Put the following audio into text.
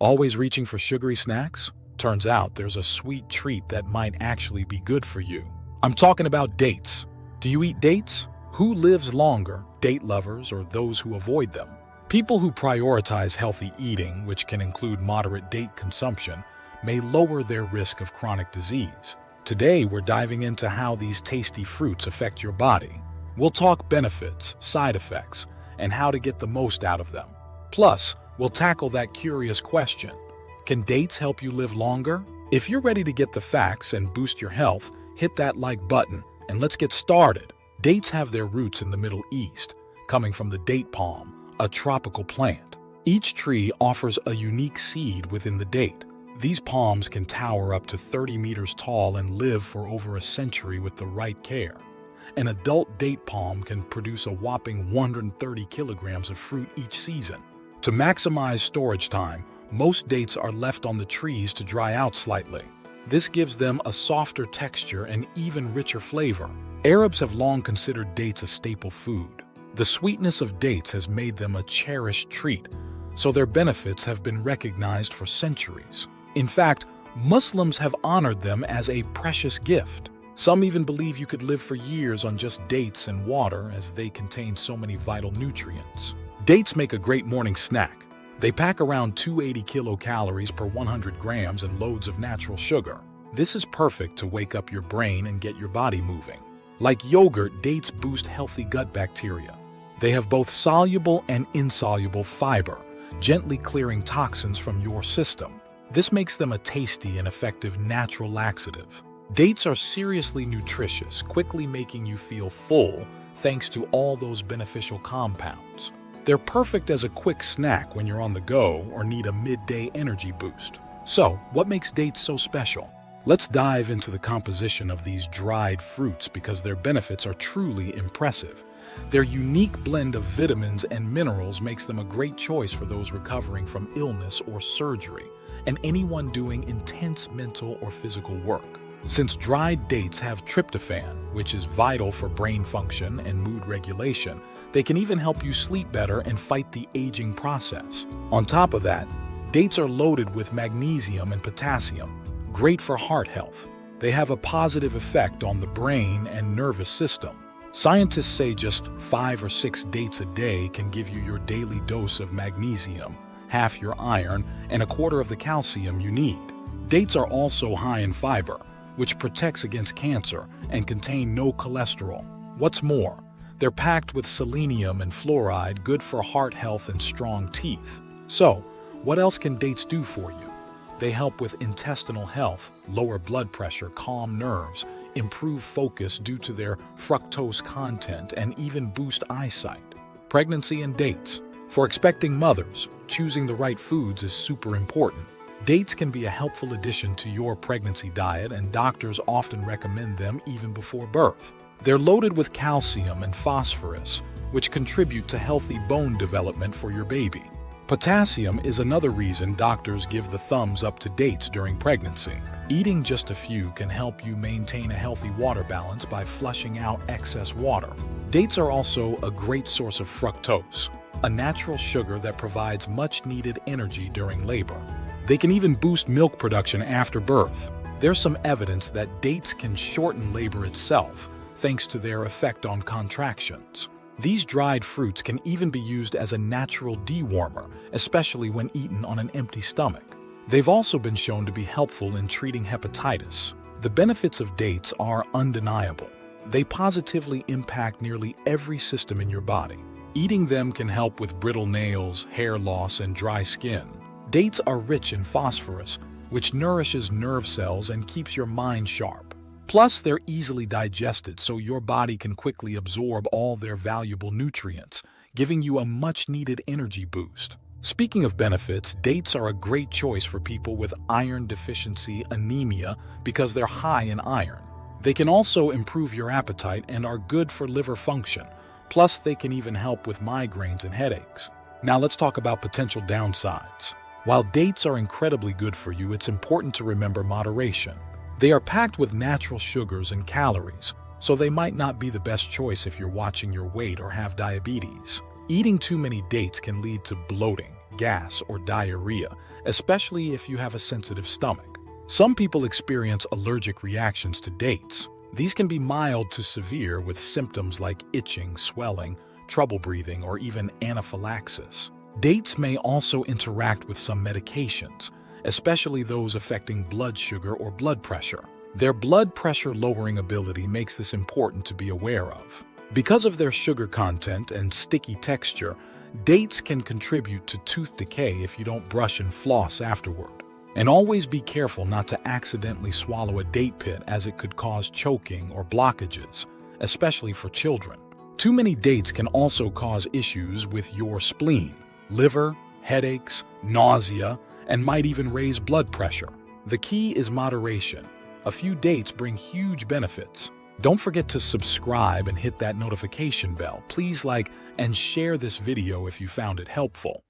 Always reaching for sugary snacks? Turns out there's a sweet treat that might actually be good for you. I'm talking about dates. Do you eat dates? Who lives longer, date lovers or those who avoid them? People who prioritize healthy eating, which can include moderate date consumption, may lower their risk of chronic disease. Today, we're diving into how these tasty fruits affect your body. We'll talk benefits, side effects, and how to get the most out of them. Plus, we'll tackle that curious question: can dates help you live longer? If you're ready to get the facts and boost your health, hit that like button and let's get started. Dates have their roots in the Middle East, coming from the date palm, a tropical plant. Each tree offers a unique seed within the date. These palms can tower up to 30 meters tall and live for over a century with the right care. An adult date palm can produce a whopping 130 kilograms of fruit each season. To maximize storage time, most dates are left on the trees to dry out slightly. This gives them a softer texture and even richer flavor. Arabs have long considered dates a staple food. The sweetness of dates has made them a cherished treat, so their benefits have been recognized for centuries. In fact, Muslims have honored them as a precious gift. Some even believe you could live for years on just dates and water, as they contain so many vital nutrients. Dates make a great morning snack. They pack around 280 kilocalories per 100 grams and loads of natural sugar. This is perfect to wake up your brain and get your body moving. Like yogurt, dates boost healthy gut bacteria. They have both soluble and insoluble fiber, gently clearing toxins from your system. This makes them a tasty and effective natural laxative. Dates are seriously nutritious, quickly making you feel full thanks to all those beneficial compounds. They're perfect as a quick snack when you're on the go or need a midday energy boost. So, what makes dates so special? Let's dive into the composition of these dried fruits because their benefits are truly impressive. Their unique blend of vitamins and minerals makes them a great choice for those recovering from illness or surgery, and anyone doing intense mental or physical work. Since dried dates have tryptophan, which is vital for brain function and mood regulation, they can even help you sleep better and fight the aging process. On top of that, dates are loaded with magnesium and potassium, great for heart health. They have a positive effect on the brain and nervous system. Scientists say just 5 or 6 dates a day can give you your daily dose of magnesium, half your iron, and a quarter of the calcium you need. Dates are also high in fiber, which protects against cancer and contain no cholesterol. What's more, they're packed with selenium and fluoride, good for heart health and strong teeth. So, what else can dates do for you? They help with intestinal health, lower blood pressure, calm nerves, improve focus due to their fructose content, and even boost eyesight. Pregnancy and dates. For expecting mothers, choosing the right foods is super important. Dates can be a helpful addition to your pregnancy diet, and doctors often recommend them even before birth. They're loaded with calcium and phosphorus, which contribute to healthy bone development for your baby. Potassium is another reason doctors give the thumbs up to dates during pregnancy. Eating just a few can help you maintain a healthy water balance by flushing out excess water. Dates are also a great source of fructose, a natural sugar that provides much-needed energy during labor. They can even boost milk production after birth. There's some evidence that dates can shorten labor itself, thanks to their effect on contractions. These dried fruits can even be used as a natural dewormer, especially when eaten on an empty stomach. They've also been shown to be helpful in treating hepatitis. The benefits of dates are undeniable. They positively impact nearly every system in your body. Eating them can help with brittle nails, hair loss, and dry skin. Dates are rich in phosphorus, which nourishes nerve cells and keeps your mind sharp. Plus, they're easily digested, so your body can quickly absorb all their valuable nutrients, giving you a much-needed energy boost. Speaking of benefits, dates are a great choice for people with iron deficiency anemia because they're high in iron. They can also improve your appetite and are good for liver function. Plus, they can even help with migraines and headaches. Now let's talk about potential downsides. While dates are incredibly good for you, it's important to remember moderation. They are packed with natural sugars and calories, so they might not be the best choice if you're watching your weight or have diabetes. Eating too many dates can lead to bloating, gas or diarrhea, especially if you have a sensitive stomach. Some people experience allergic reactions to dates. These can be mild to severe with symptoms like itching, swelling, trouble breathing, or even anaphylaxis. Dates may also interact with some medications, especially those affecting blood sugar or blood pressure. Their blood pressure lowering ability makes this important to be aware of. Because of their sugar content and sticky texture, dates can contribute to tooth decay if you don't brush and floss afterward. And always be careful not to accidentally swallow a date pit, as it could cause choking or blockages, especially for children. Too many dates can also cause issues with your spleen, liver, headaches, nausea, and might even raise blood pressure. The key is moderation. A few dates bring huge benefits. Don't forget to subscribe and hit that notification bell. Please like and share this video if you found it helpful.